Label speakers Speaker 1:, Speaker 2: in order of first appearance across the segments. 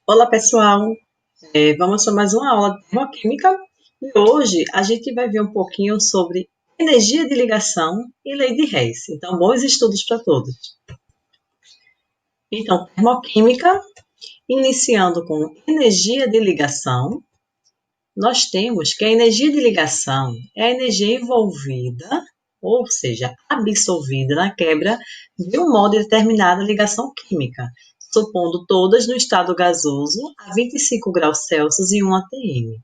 Speaker 1: Olá, pessoal! Vamos para mais uma aula de termoquímica e hoje a gente vai ver um pouquinho sobre energia de ligação e lei de Hess. Então, bons estudos para todos. Então, termoquímica, iniciando com energia de ligação, nós temos que a energia de ligação é a energia envolvida, ou seja, absorvida na quebra de um modo de determinada ligação química, supondo todas no estado gasoso a 25 graus Celsius e 1 atm.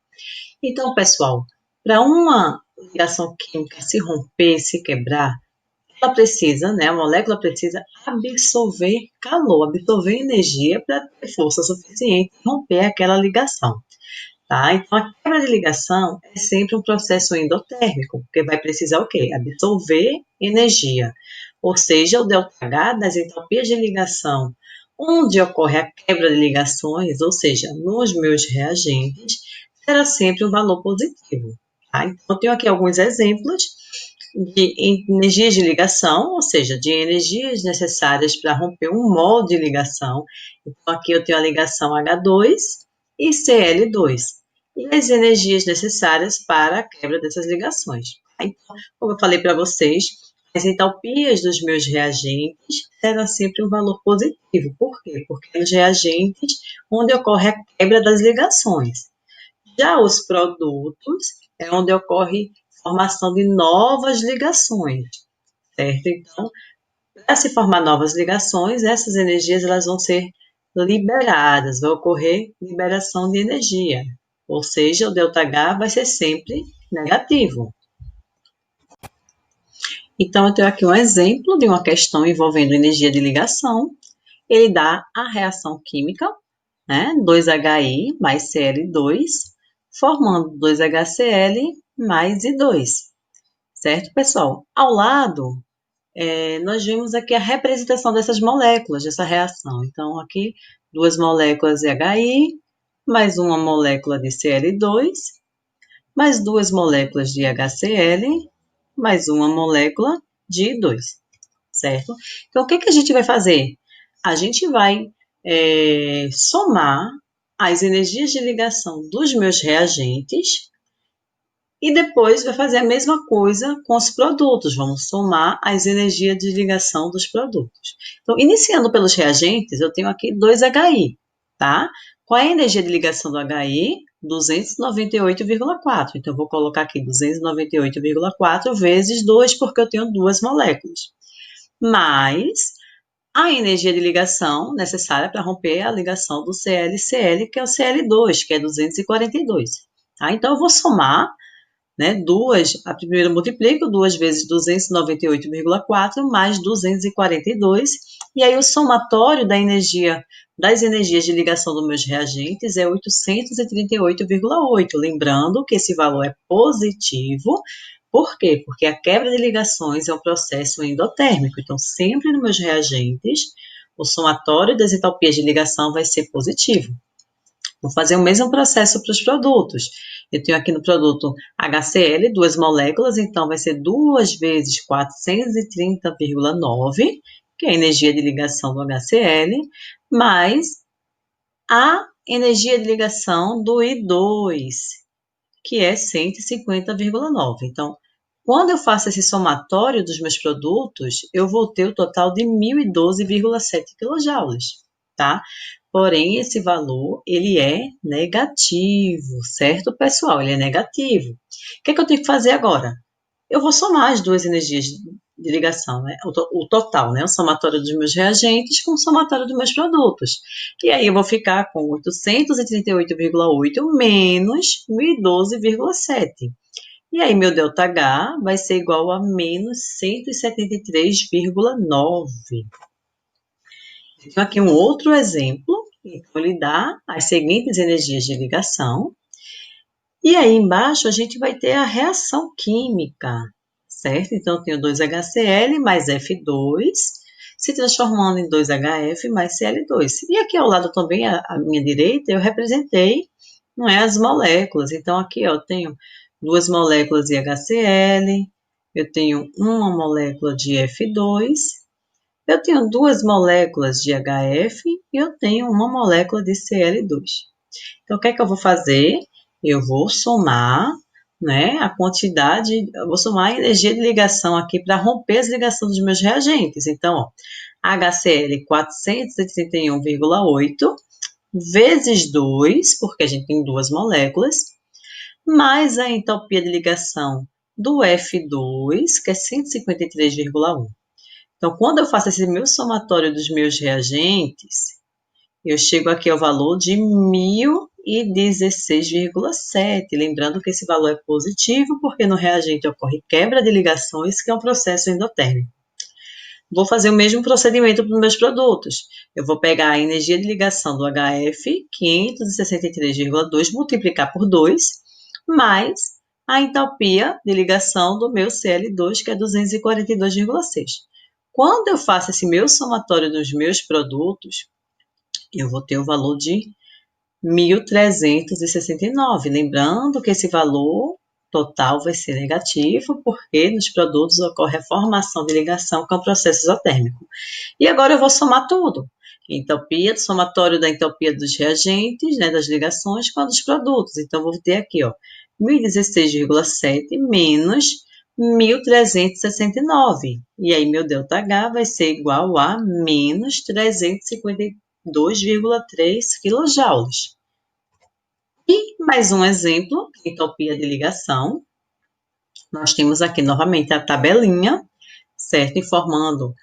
Speaker 1: Então, pessoal, para uma ligação química se romper, se quebrar, ela precisa, né, a molécula precisa absorver calor, absorver energia para ter força suficiente para romper aquela ligação. Tá? Então, a quebra de ligação é sempre um processo endotérmico, porque vai precisar o quê? Absorver energia. Ou seja, o ΔH das entalpias de ligação, onde ocorre a quebra de ligações, ou seja, nos meus reagentes, será sempre um valor positivo. Tá? Então, eu tenho aqui alguns exemplos de energias de ligação, ou seja, de energias necessárias para romper um molde de ligação. Então, aqui eu tenho a ligação H2 e Cl2, e as energias necessárias para a quebra dessas ligações. Então, como eu falei para vocês, as entalpias dos meus reagentes serão sempre um valor positivo. Por quê? Porque os reagentes onde ocorre a quebra das ligações. Já os produtos é onde ocorre a formação de novas ligações, certo? Então, para se formar novas ligações, essas energias elas vão ser liberadas, vai ocorrer liberação de energia, ou seja, o ΔH vai ser sempre negativo. Então, eu tenho aqui um exemplo de uma questão envolvendo energia de ligação. Ele dá a reação química, né, 2HI mais Cl2, formando 2HCl mais I2, certo, pessoal? Ao lado, nós vimos aqui a representação dessas moléculas, dessa reação. Então, aqui, duas moléculas de HI, mais uma molécula de Cl2, mais duas moléculas de HCl, mais uma molécula de I2, certo? Então, o que, que a gente vai fazer? A gente vai somar as energias de ligação dos meus reagentes e depois vai fazer a mesma coisa com os produtos. Vamos somar as energias de ligação dos produtos. Então, iniciando pelos reagentes, eu tenho aqui 2HI, tá? Qual é a energia de ligação do HI? 298,4. Então, eu vou colocar aqui 298,4 vezes 2, porque eu tenho duas moléculas. Mais a energia de ligação necessária para romper a ligação do Cl-Cl, que é o Cl2, que é 242. Tá? Então, eu vou somar, né, a primeira eu multiplico 2 vezes 298,4 mais 242, e aí o somatório das energias de ligação dos meus reagentes é 838,8. Lembrando que esse valor é positivo. Por quê? Porque a quebra de ligações é um processo endotérmico. Então, sempre nos meus reagentes, o somatório das entalpias de ligação vai ser positivo. Vou fazer o mesmo processo para os produtos. Eu tenho aqui no produto HCl, duas moléculas, então vai ser 2 vezes 430,9, que é a energia de ligação do HCl, mais a energia de ligação do I2, que é 150,9. Então, quando eu faço esse somatório dos meus produtos, eu vou ter o total de 1.012,7 kJ, tá? Porém, esse valor, ele é negativo, certo, pessoal? Ele é negativo. O que é que eu tenho que fazer agora? Eu vou somar as duas energias de ligação, né? O total, né? O somatório dos meus reagentes com o somatório dos meus produtos. E aí eu vou ficar com 838,8 menos 1.012,7. E aí meu ΔH vai ser igual a menos 173,9. Então, aqui um outro exemplo. Então, ele dá as seguintes energias de ligação. E aí embaixo a gente vai ter a reação química, certo? Então, eu tenho 2HCl mais F2 se transformando em 2HF mais Cl2. E aqui ao lado também, à minha direita, eu representei, não é, as moléculas. Então, aqui ó, eu tenho duas moléculas de HCl, eu tenho uma molécula de F2 Eu tenho duas moléculas de HF e eu tenho uma molécula de Cl2. Então, o que é que eu vou fazer? Eu vou somar, né, a quantidade, eu vou somar a energia de ligação aqui para romper as ligações dos meus reagentes. Então, ó, HCl 431,8 vezes 2, porque a gente tem duas moléculas, mais a entropia de ligação do F2, que é 153,1. Então, quando eu faço esse meu somatório dos meus reagentes, eu chego aqui ao valor de 1016,7. Lembrando que esse valor é positivo, porque no reagente ocorre quebra de ligações, que é um processo endotérmico. Vou fazer o mesmo procedimento para os meus produtos. Eu vou pegar a energia de ligação do HF, 563,2, multiplicar por 2, mais a entalpia de ligação do meu Cl2, que é 242,6. Quando eu faço esse meu somatório dos meus produtos, eu vou ter o valor de 1.369. Lembrando que esse valor total vai ser negativo, porque nos produtos ocorre a formação de ligação com o processo isotérmico. E agora eu vou somar tudo. Entropia, somatório da entropia dos reagentes, né, das ligações, com a dos produtos. Então, vou ter aqui, ó, 1016,7 menos 1.369. E aí, meu ΔH vai ser igual a menos 352,3 kJ. E mais um exemplo, entropia de ligação. Nós temos aqui novamente a tabelinha, certo? Informando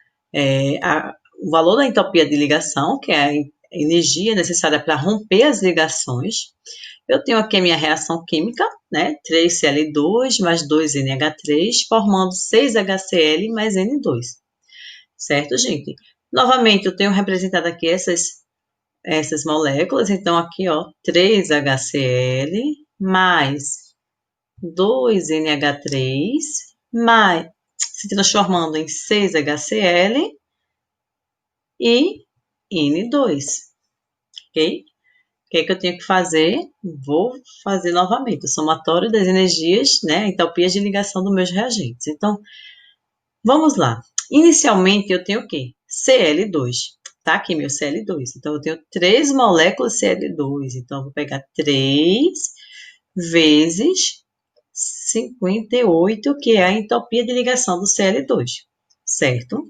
Speaker 1: o valor da entropia de ligação, que é a energia necessária para romper as ligações. Eu tenho aqui a minha reação química, né? 3Cl2 mais 2NH3, formando 6HCl mais N2. Certo, gente? Novamente, eu tenho representado aqui essas moléculas. Então, aqui, ó, 3HCl mais 2NH3, mais, se transformando em 6HCl e N2, ok? O que é que eu tenho que fazer? Vou fazer novamente o somatório das energias, né, entalpias de ligação dos meus reagentes. Então, vamos lá. Inicialmente, eu tenho o quê? Cl2. Tá aqui meu Cl2. Então, eu tenho 3 moléculas Cl2. Então, eu vou pegar 3 vezes 58, que é a entropia de ligação do Cl2, certo?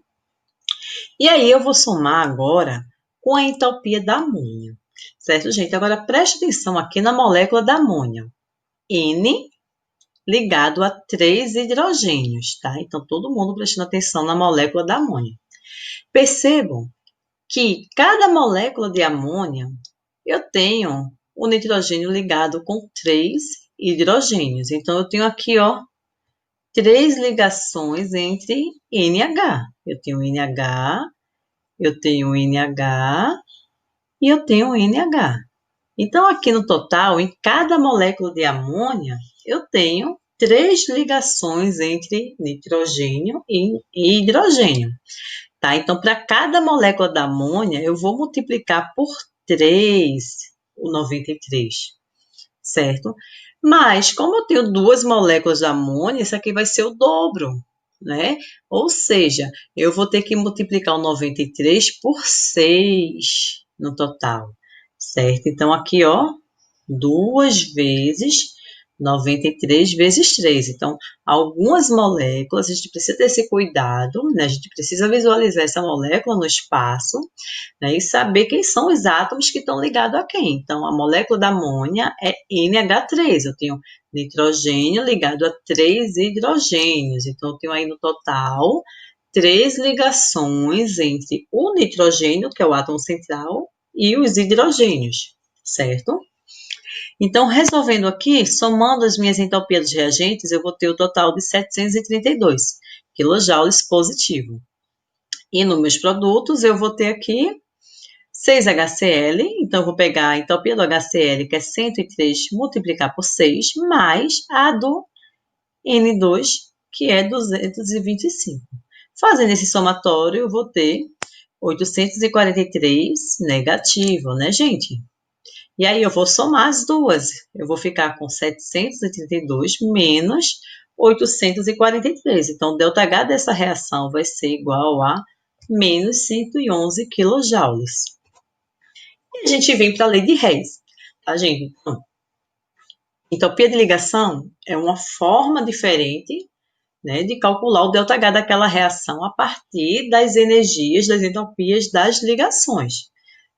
Speaker 1: E aí, eu vou somar agora com a entropia da amônia, certo, gente? Agora, preste atenção aqui na molécula da amônia. N ligado a 3 hidrogênios, tá? Então, todo mundo prestando atenção na molécula da amônia. Percebam que cada molécula de amônia, eu tenho o nitrogênio ligado com 3 hidrogênios. Então, eu tenho aqui, ó, 3 ligações entre NH. Eu tenho NH, eu tenho NH e eu tenho NH. Então, aqui no total, em cada molécula de amônia, eu tenho 3 ligações entre nitrogênio e hidrogênio. Tá? Então, para cada molécula da amônia, eu vou multiplicar por 3 o 93, certo? Mas, como eu tenho duas moléculas de amônia, isso aqui vai ser o dobro, né? Ou seja, eu vou ter que multiplicar o 93 por 6 no total, certo? Então, aqui, ó, 2 vezes 93 vezes 3. Então, algumas moléculas, a gente precisa ter esse cuidado, né? A gente precisa visualizar essa molécula no espaço, né? E saber quem são os átomos que estão ligados a quem. Então, a molécula da amônia é NH3. Eu tenho nitrogênio ligado a 3 hidrogênios. Então, eu tenho aí no total 3 ligações entre o nitrogênio, que é o átomo central, e os hidrogênios, certo? Então, resolvendo aqui, somando as minhas entalpias dos reagentes, eu vou ter o total de 732 kJ positivo. E nos meus produtos, eu vou ter aqui 6HCl, então eu vou pegar a entalpia do HCl, que é 103, multiplicar por 6, mais a do N2, que é 225. Fazendo esse somatório, eu vou ter 843 negativo, né, gente? E aí eu vou somar as duas. Eu vou ficar com 732 menos 843. Então, o ΔH dessa reação vai ser igual a menos 111 kJ. E a gente vem para a lei de Hess, tá, gente? Então, entropia de ligação é uma forma diferente, né, de calcular o ΔH daquela reação a partir das energias, das entropias das ligações,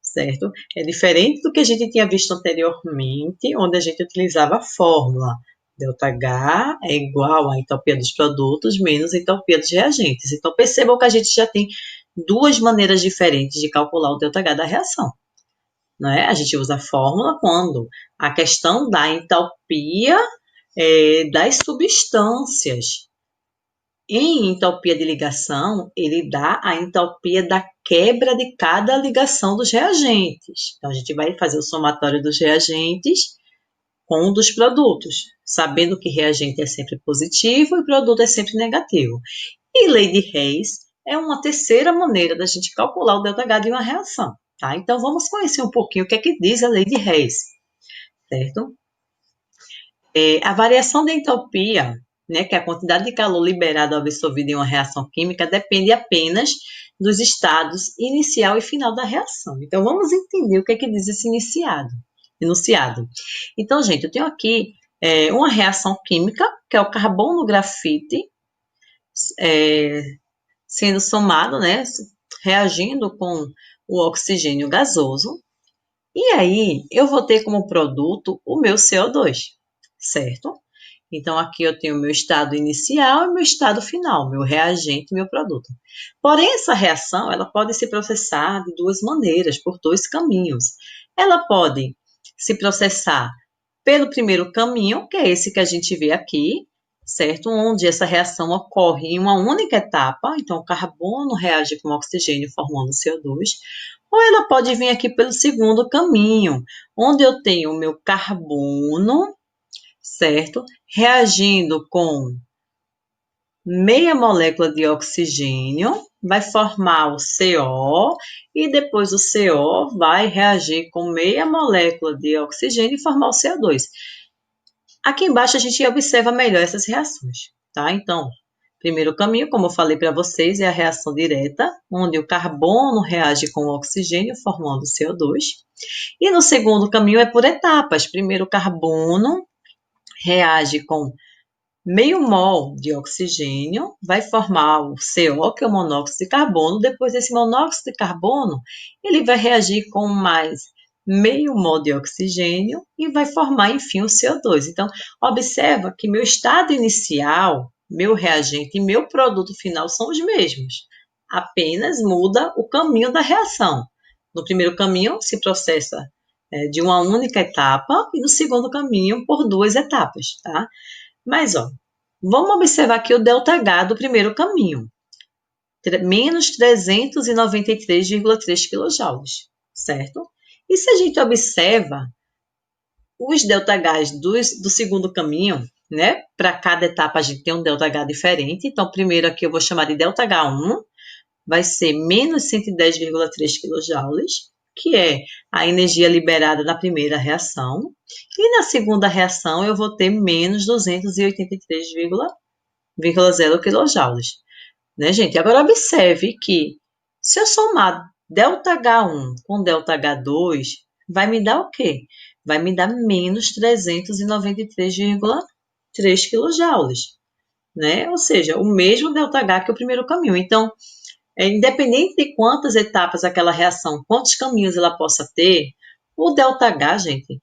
Speaker 1: certo? É diferente do que a gente tinha visto anteriormente, onde a gente utilizava a fórmula ΔH é igual à entropia dos produtos menos a entropia dos reagentes. Então, percebam que a gente já tem duas maneiras diferentes de calcular o ΔH da reação. Não é? A gente usa a fórmula quando a questão da entropia das substâncias. Em entropia de ligação, ele dá a entropia da quebra de cada ligação dos reagentes. Então, a gente vai fazer o somatório dos reagentes com um dos produtos, sabendo que reagente é sempre positivo e produto é sempre negativo. E lei de Hess é uma terceira maneira da gente calcular o ΔH de uma reação. Tá? Então, vamos conhecer um pouquinho o que é que diz a lei de Hess, certo? A variação da entropia, né, que é a quantidade de calor liberado ou absorvido em uma reação química, depende apenas dos estados inicial e final da reação. Então, vamos entender o que é que diz esse enunciado. Então, gente, eu tenho aqui uma reação química, que é o carbono grafite, sendo somado, né, reagindo com o oxigênio gasoso. E aí, eu vou ter como produto o meu CO2, certo? Então, aqui eu tenho o meu estado inicial e meu estado final, meu reagente e meu produto. Porém, essa reação, ela pode se processar de duas maneiras, por dois caminhos. Ela pode se processar pelo primeiro caminho, que é esse que a gente vê aqui, certo? Onde essa reação ocorre em uma única etapa, então o carbono reage com o oxigênio formando CO2, ou ela pode vir aqui pelo segundo caminho, onde eu tenho o meu carbono, certo? Reagindo com meia molécula de oxigênio, vai formar o CO, e depois o CO vai reagir com meia molécula de oxigênio e formar o CO2. Aqui embaixo a gente observa melhor essas reações, tá? Então, primeiro caminho, como eu falei para vocês, é a reação direta, onde o carbono reage com o oxigênio, formando o CO2. E no segundo caminho é por etapas. Primeiro, o carbono reage com meio mol de oxigênio, vai formar o CO, que é o monóxido de carbono. Depois desse monóxido de carbono, ele vai reagir com mais meio mol de oxigênio e vai formar, enfim, o CO2. Então, observa que meu estado inicial, meu reagente e meu produto final são os mesmos. Apenas muda o caminho da reação. No primeiro caminho, se processa de uma única etapa e no segundo caminho, por duas etapas, tá? Mas, ó, vamos observar aqui o ΔH do primeiro caminho, menos 393,3 kJ, certo? E se a gente observa os ΔHs do segundo caminho, né? Para cada etapa a gente tem um ΔH diferente. Então, primeiro aqui eu vou chamar de ΔH1, vai ser menos 110,3 kJ, que é a energia liberada na primeira reação. E na segunda reação eu vou ter menos 283,0 kJ. Né, gente? Agora observe que se eu somar ΔH1 com ΔH2, vai me dar o quê? Vai me dar menos 393,3 kJ, né? Ou seja, o mesmo ΔH que o primeiro caminho. Então, independente de quantas etapas aquela reação, quantos caminhos ela possa ter, o ΔH, gente,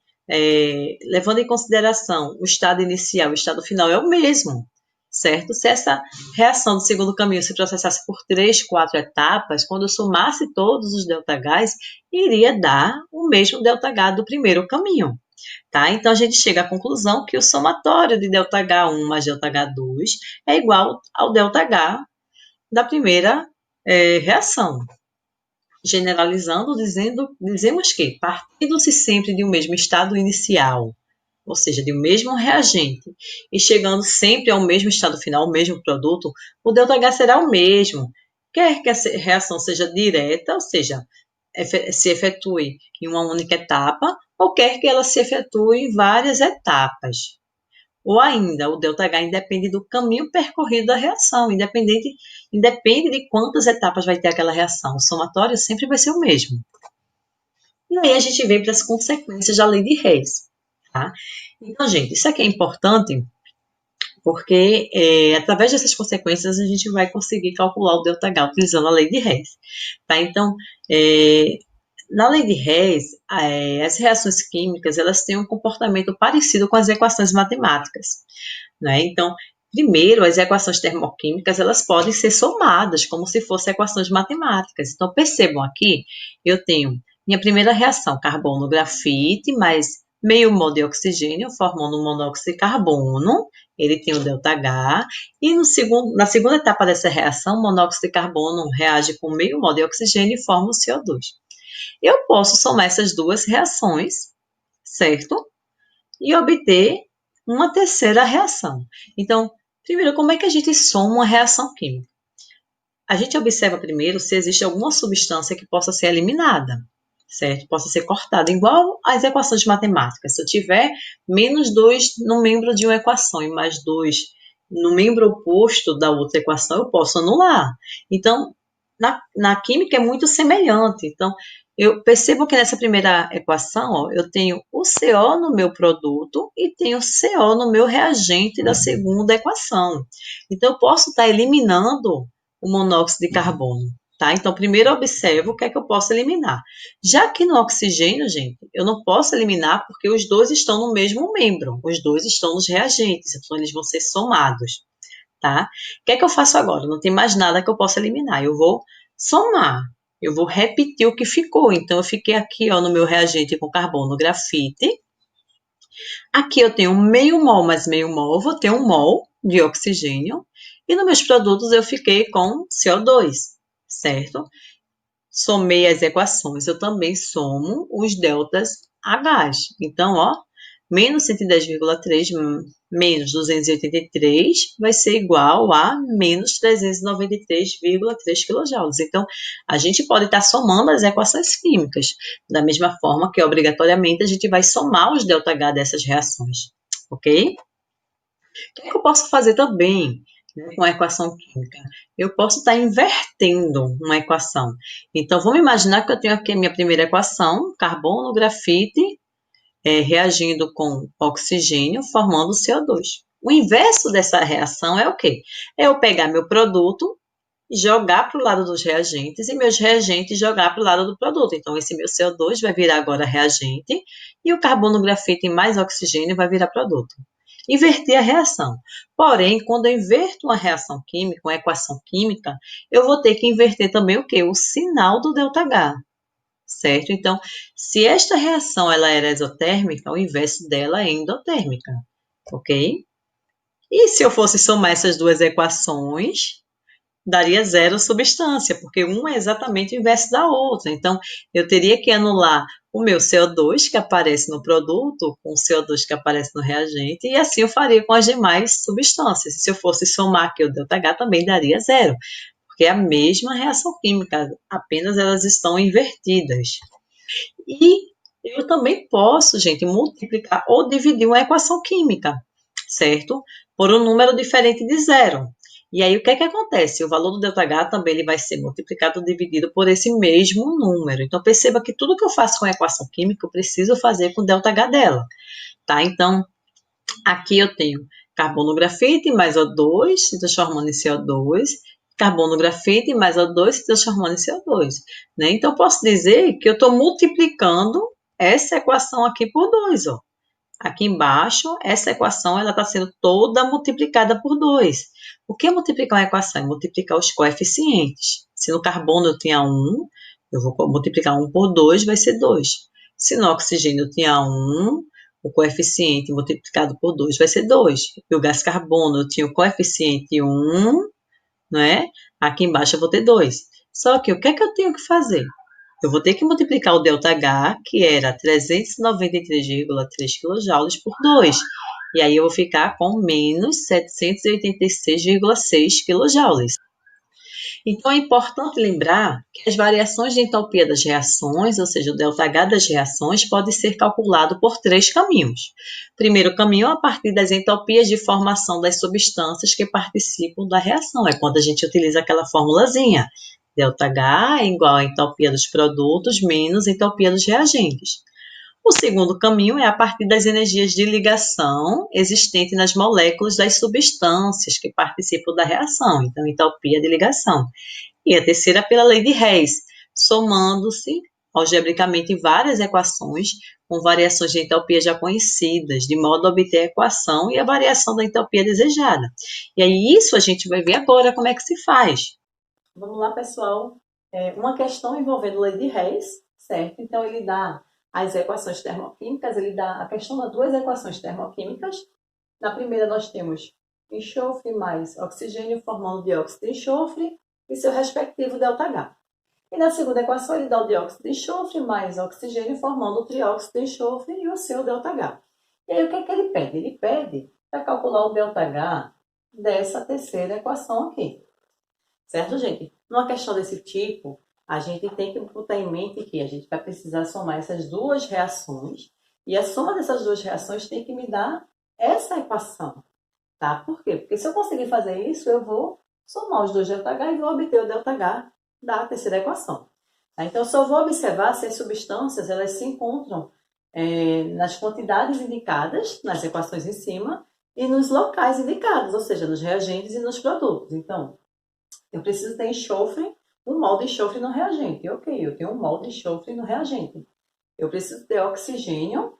Speaker 1: levando em consideração o estado inicial e o estado final, é o mesmo, certo? Se essa reação do segundo caminho se processasse por 3, 4 etapas, quando eu somasse todos os ΔHs, iria dar o mesmo ΔH do primeiro caminho. Tá? Então, a gente chega à conclusão que o somatório de ΔH1 mais ΔH2 é igual ao ΔH da primeira reação. Generalizando, dizemos que, partindo-se sempre de um mesmo estado inicial, ou seja, de um mesmo reagente, e chegando sempre ao mesmo estado final, ao mesmo produto, o ΔH será o mesmo, quer que a reação seja direta, ou seja, se efetue em uma única etapa, ou quer que ela se efetue em várias etapas. Ou ainda, o ΔH independe do caminho percorrido da reação, independe de quantas etapas vai ter aquela reação, o somatório sempre vai ser o mesmo. E aí a gente vem para as consequências da lei de Hess, tá? Então, gente, isso aqui é importante porque através dessas consequências a gente vai conseguir calcular o ΔH utilizando a lei de Hess, tá? Então, na lei de Hess, as reações químicas elas têm um comportamento parecido com as equações matemáticas, né? Então, primeiro, as equações termoquímicas elas podem ser somadas como se fossem equações matemáticas. Então, percebam aqui, eu tenho minha primeira reação, carbono-grafite mais meio mol de oxigênio formando um monóxido de carbono, ele tem o ΔH, e na segunda etapa dessa reação, o monóxido de carbono reage com meio mol de oxigênio e forma o CO2. Eu posso somar essas duas reações, certo? E obter uma terceira reação. Então, primeiro, como é que a gente soma uma reação química? A gente observa primeiro se existe alguma substância que possa ser eliminada, certo? Possa ser cortada, igual às equações matemáticas. Se eu tiver menos 2 no membro de uma equação e mais 2 no membro oposto da outra equação, eu posso anular. Então, na química é muito semelhante. Então, eu percebo que nessa primeira equação, ó, eu tenho o CO no meu produto e tenho o CO no meu reagente da segunda equação. Então, eu posso estar eliminando o monóxido de carbono, tá? Então, primeiro eu observo o que é que eu posso eliminar. Já que no oxigênio, gente, eu não posso eliminar porque os dois estão no mesmo membro, os dois estão nos reagentes, então eles vão ser somados, tá? O que é que eu faço agora? Não tem mais nada que eu possa eliminar, eu vou somar. Eu vou repetir o que ficou. Então, eu fiquei aqui ó, no meu reagente com carbono grafite. Aqui eu tenho meio mol mais meio mol, vou ter um mol de oxigênio. E nos meus produtos eu fiquei com CO2, certo? Somei as equações, eu também somo os deltas H. Então, ó, menos 110,3 menos 283 vai ser igual a menos 393,3 kJ. Então, a gente pode estar somando as equações químicas, da mesma forma que, obrigatoriamente, a gente vai somar os ΔH dessas reações, ok? O que é que eu posso fazer também, né, com a equação química? Eu posso estar invertendo uma equação. Então, vamos imaginar que eu tenho aqui a minha primeira equação, carbono, grafite, reagindo com oxigênio, formando CO2. O inverso dessa reação é o quê? É eu pegar meu produto, jogar para o lado dos reagentes e meus reagentes jogar para o lado do produto. Então, esse meu CO2 vai virar agora reagente e o carbono, grafite mais oxigênio vai virar produto. Inverter a reação. Porém, quando eu inverto uma reação química, uma equação química, eu vou ter que inverter também o quê? O sinal do ΔH, certo? Então, se esta reação ela era exotérmica, o inverso dela é endotérmica, ok? E se eu fosse somar essas duas equações, daria zero substância, porque uma é exatamente o inverso da outra. Então, eu teria que anular o meu CO2 que aparece no produto com o CO2 que aparece no reagente, e assim eu faria com as demais substâncias. Se eu fosse somar aqui o ΔH, também daria zero, porque é a mesma reação química, apenas elas estão invertidas. E eu também posso, gente, multiplicar ou dividir uma equação química, certo? Por um número diferente de zero. E aí, o que é que acontece? O valor do ΔH também ele vai ser multiplicado ou dividido por esse mesmo número. Então, perceba que tudo que eu faço com a equação química, eu preciso fazer com o ΔH dela, tá? Então, aqui eu tenho carbono grafite mais O2 se transformando em CO2, carbono grafite mais O2 se transformando em CO2. Né? Então, eu posso dizer que eu estou multiplicando essa equação aqui por 2. Ó. Aqui embaixo, essa equação está sendo toda multiplicada por 2. O que é multiplicar uma equação? É multiplicar os coeficientes. Se no carbono eu tinha 1, eu vou multiplicar 1 por 2, vai ser 2. Se no oxigênio eu tinha 1, o coeficiente multiplicado por 2 vai ser 2. E o gás carbono eu tinha o coeficiente 1, né? Aqui embaixo eu vou ter 2. Só que o que é que eu tenho que fazer? Eu vou ter que multiplicar o ΔH, que era 393,3 kJ por 2. E aí eu vou ficar com menos 786,6 kJ. Então, é importante lembrar que as variações de entalpia das reações, ou seja, o ΔH das reações, pode ser calculado por três caminhos. Primeiro caminho, a partir das entalpias de formação das substâncias que participam da reação. É quando a gente utiliza aquela formulazinha. ΔH é igual à entalpia dos produtos menos a entalpia dos reagentes. O segundo caminho é a partir das energias de ligação existentes nas moléculas das substâncias que participam da reação, então entalpia de ligação. E a terceira pela lei de Hess, somando-se algebricamente várias equações com variações de entalpia já conhecidas, de modo a obter a equação e a variação da entalpia desejada. E aí isso a gente vai ver agora como é que se faz. Vamos lá, pessoal. Uma questão envolvendo lei de Hess, certo? Então ele dá as equações termoquímicas, ele dá a questão das duas equações termoquímicas. Na primeira nós temos enxofre mais oxigênio formando dióxido de enxofre e seu respectivo ΔH. E na segunda equação ele dá o dióxido de enxofre mais oxigênio formando o trióxido de enxofre e o seu ΔH. E aí o que é que ele pede? Ele pede para calcular o ΔH dessa terceira equação aqui. Certo, gente? Numa questão desse tipo, a gente tem que botar em mente que a gente vai precisar somar essas duas reações e a soma dessas duas reações tem que me dar essa equação, tá? Por quê? Porque se eu conseguir fazer isso, eu vou somar os dois ΔH e vou obter o ΔH da terceira equação. Tá? Então, eu só vou observar se as substâncias elas se encontram nas quantidades indicadas nas equações em cima e nos locais indicados, ou seja, nos reagentes e nos produtos. Então, eu preciso ter enxofre, um mol de enxofre no reagente. Ok, eu tenho um mol de enxofre no reagente. Eu preciso ter oxigênio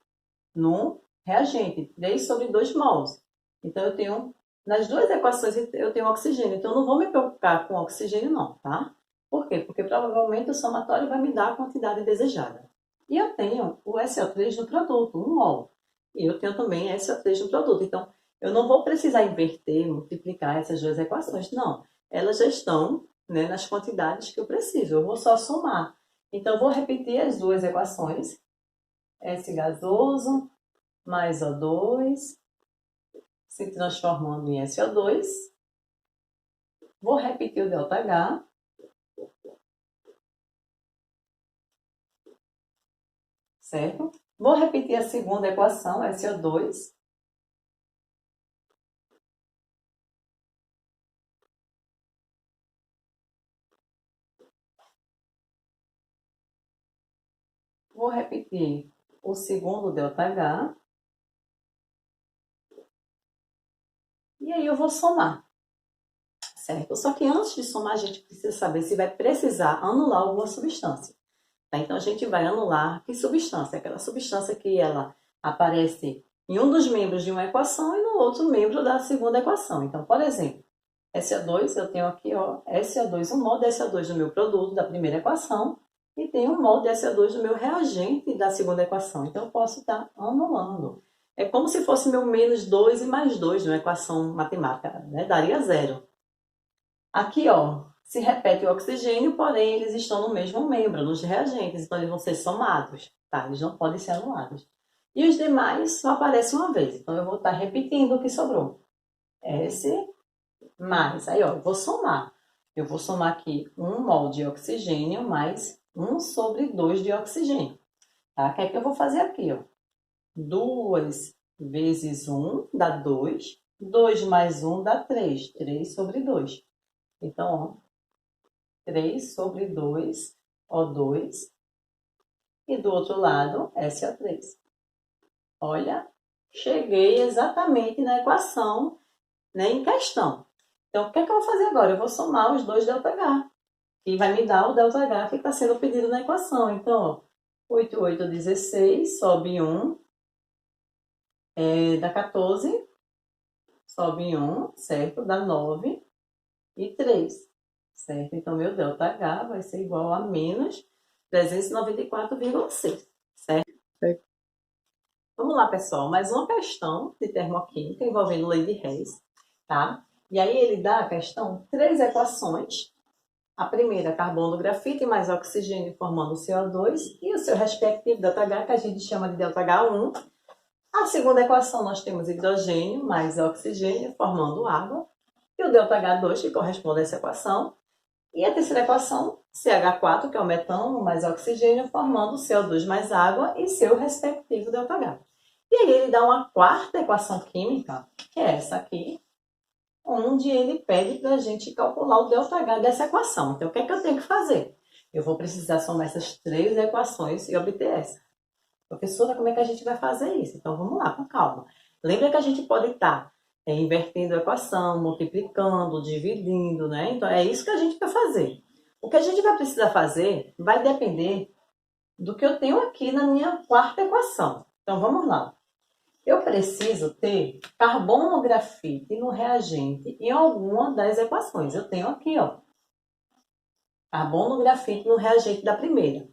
Speaker 1: no reagente, 3 sobre 2 mols. Então, eu tenho, nas duas equações, eu tenho oxigênio. Então, eu não vou me preocupar com oxigênio não, tá? Por quê? Porque provavelmente o somatório vai me dar a quantidade desejada. E eu tenho o SO3 no produto, 1 mol. E eu tenho também SO3 no produto. Então, eu não vou precisar inverter, multiplicar essas duas equações, não. Elas já estão, né, nas quantidades que eu preciso. Eu vou só somar. Então, eu vou repetir as duas equações. S gasoso mais O2 se transformando em SO2. Vou repetir o ΔH. Certo? Vou repetir a segunda equação, SO2. Vou repetir o segundo ΔH. E aí eu vou somar. Certo? Só que antes de somar, a gente precisa saber se vai precisar anular alguma substância. Tá? Então, a gente vai anular que substância? Aquela substância que ela aparece em um dos membros de uma equação e no outro membro da segunda equação. Então, por exemplo, SO2, eu tenho aqui, ó, SO2, um mol de SO2 do meu produto da primeira equação e tenho um mol de SO2 do meu reagente da segunda equação. Então, eu posso estar anulando. É como se fosse meu menos 2 e mais 2 numa equação matemática, né? Daria zero. Aqui, ó, se repete o oxigênio, porém eles estão no mesmo membro, nos reagentes, então eles vão ser somados, tá? Eles não podem ser anulados. E os demais só aparecem uma vez, então eu vou estar repetindo o que sobrou. S mais, aí ó, eu vou somar. Eu vou somar aqui 1 mol de oxigênio mais 1 sobre 2 de oxigênio. Tá? O que é que eu vou fazer aqui, ó? 2 vezes 1 dá 2, 2 mais 1 dá 3, 3 sobre 2. Então, ó, 3 sobre 2, O2. E do outro lado, SO3. Olha, cheguei exatamente na equação, né, em questão. Então, o que é que eu vou fazer agora? Eu vou somar os dois ΔH, que vai me dar o ΔH que está sendo pedido na equação. Então, ó, 8, 8, 16, sobe 1, dá 14, sobe 1, certo? Dá 9 e 3, certo? Então, meu ΔH vai ser igual a menos 394,6, certo? Vamos lá, pessoal. Mais uma questão de termoquímica envolvendo lei de Hess, tá? E aí ele dá a questão 3 equações. A primeira, carbono, grafite mais oxigênio formando CO2 e o seu respectivo ΔH, que a gente chama de ΔH1. A segunda equação nós temos hidrogênio mais oxigênio formando água e o ΔH2, que corresponde a essa equação. E a terceira equação, CH4, que é o metano mais oxigênio, formando CO2 mais água e seu respectivo ΔH. E aí ele dá uma quarta equação química, que é essa aqui, onde ele pede para a gente calcular o ΔH dessa equação. Então, o que é que eu tenho que fazer? Eu vou precisar somar essas três equações e obter essa. Professora, como é que a gente vai fazer isso? Então, vamos lá, com calma. Lembra que a gente pode estar invertendo a equação, multiplicando, dividindo, né? Então, é isso que a gente vai fazer. O que a gente vai precisar fazer vai depender do que eu tenho aqui na minha quarta equação. Então, vamos lá. Eu preciso ter carbono grafite no reagente em alguma das equações. Eu tenho aqui, ó, carbono grafite no reagente da primeira.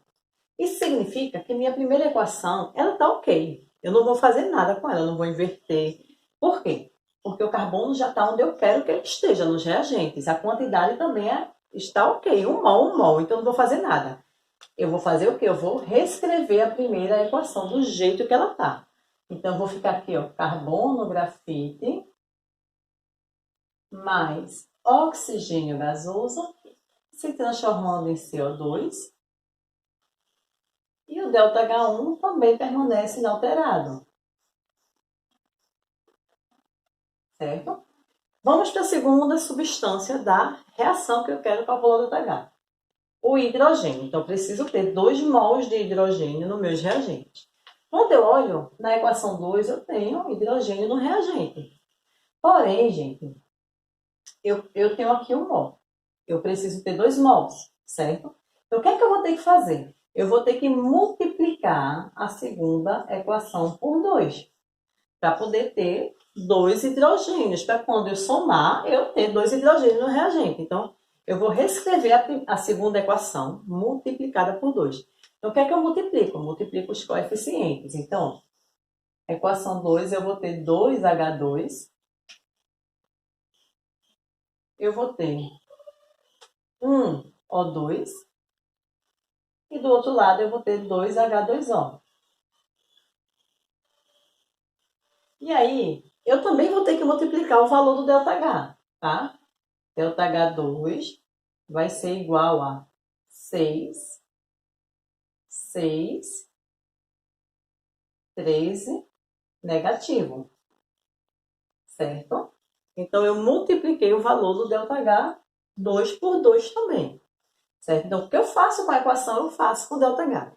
Speaker 1: Isso significa que minha primeira equação, ela está ok. Eu não vou fazer nada com ela, eu não vou inverter. Por quê? Porque o carbono já está onde eu quero que ele esteja, nos reagentes. A quantidade também está ok, 1 mol, então eu não vou fazer nada. Eu vou fazer o quê? Eu vou reescrever a primeira equação do jeito que ela está. Então, eu vou ficar aqui, ó, carbono grafite mais oxigênio gasoso se transformando em CO2. E o ΔH1 também permanece inalterado. Certo? Vamos para a segunda substância da reação que eu quero calcular o ΔH. O hidrogênio. Então, eu preciso ter 2 mols de hidrogênio nos meus reagentes. Quando eu olho na equação 2, eu tenho hidrogênio no reagente. Porém, gente, eu tenho aqui 1 mol. Eu preciso ter 2 mols, certo? Então, o que é que eu vou ter que fazer? Eu vou ter que multiplicar a segunda equação por 2, para poder ter 2 hidrogênios, para quando eu somar, eu ter 2 hidrogênios no reagente. Então, eu vou reescrever a segunda equação multiplicada por 2. Então, o que é que eu multiplico? Eu multiplico os coeficientes. Então, equação 2, eu vou ter 2H2. Eu vou ter 1O2. E do outro lado, eu vou ter 2H2O. E aí, eu também vou ter que multiplicar o valor do ΔH, tá? ΔH2 vai ser igual a 6, 13 negativo, certo? Então, eu multipliquei o valor do ΔH 2 por 2 também, certo? Então, o que eu faço com a equação, eu faço com o ΔH.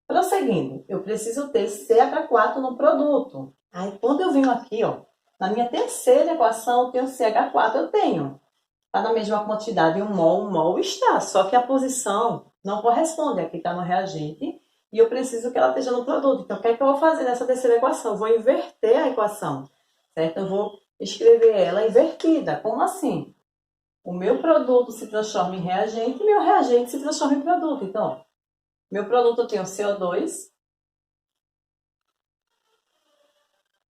Speaker 1: Prosseguindo, eu preciso ter CH4 no produto. Aí, quando eu venho aqui, ó, na minha terceira equação, eu tenho CH4, eu tenho. Está na mesma quantidade, 1 mol está, só que a posição não corresponde. Aqui está no reagente e eu preciso que ela esteja no produto. Então, o que é que eu vou fazer nessa terceira equação? Eu vou inverter a equação, certo? Eu vou escrever ela invertida. Como assim? O meu produto se transforma em reagente e meu reagente se transforma em produto. Então, meu produto tem o CO2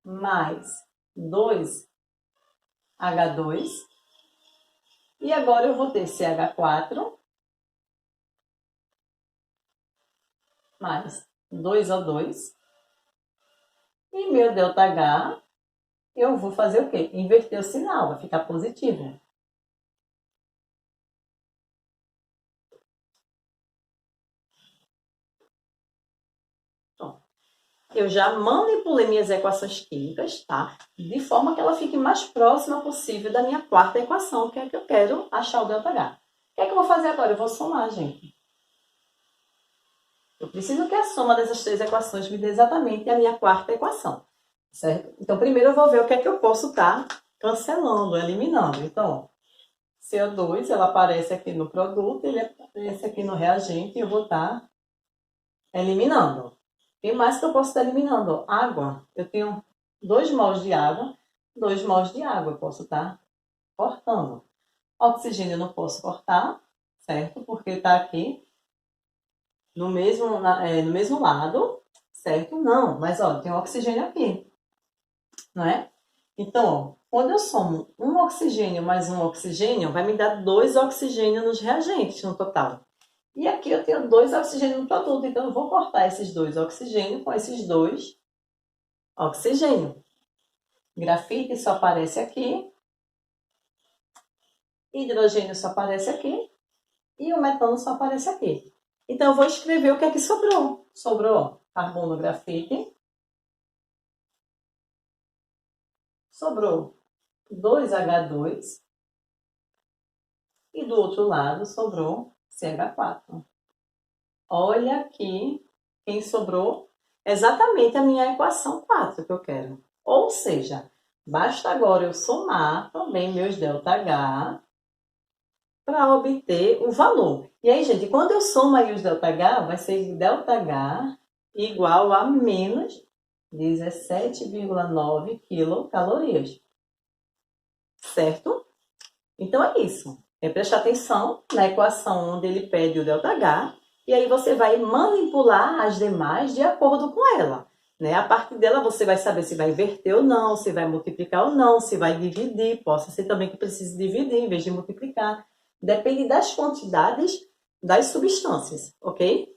Speaker 1: mais 2H2. E agora eu vou ter CH4 mais 2O2. E meu ΔH, eu vou fazer o quê? Inverter o sinal, vai ficar positivo. Então, eu já manipulei minhas equações químicas, tá? De forma que ela fique mais próxima possível da minha quarta equação, que é que eu quero achar o ΔH. O que é que eu vou fazer agora? Eu vou somar, gente. Eu preciso que a soma dessas três equações me dê exatamente a minha quarta equação, certo? Então, primeiro eu vou ver o que é que eu posso estar cancelando, eliminando. Então, CO2, ela aparece aqui no produto, ele aparece aqui no reagente e eu vou estar eliminando. O que mais que eu posso estar eliminando? Água. Eu tenho 2 mols de água, 2 mols de água eu posso estar cortando. Oxigênio eu não posso cortar, certo? Porque está aqui no mesmo lado, certo? Não, mas ó, tem oxigênio aqui, não é? Então, ó, quando eu somo um oxigênio mais um oxigênio, vai me dar 2 oxigênios nos reagentes no total. E aqui eu tenho 2 oxigênios no produto, então eu vou cortar esses 2 oxigênios com esses 2 oxigênios. Grafite só aparece aqui, hidrogênio só aparece aqui, e o metano só aparece aqui. Então, eu vou escrever o que é que sobrou. Sobrou carbono grafite. Sobrou 2H2. E do outro lado sobrou CH4. Olha aqui quem sobrou. Exatamente a minha equação 4 que eu quero. Ou seja, basta agora eu somar também meus ΔH para obter o valor. E aí, gente, quando eu somo aí os ΔH, vai ser ΔH igual a menos 17,9 quilocalorias. Certo? Então é isso. É prestar atenção na equação onde ele pede o ΔH e aí você vai manipular as demais de acordo com ela. Né? A partir dela você vai saber se vai inverter ou não, se vai multiplicar ou não, se vai dividir. Possa ser também que precise dividir em vez de multiplicar. Depende das quantidades das substâncias, ok?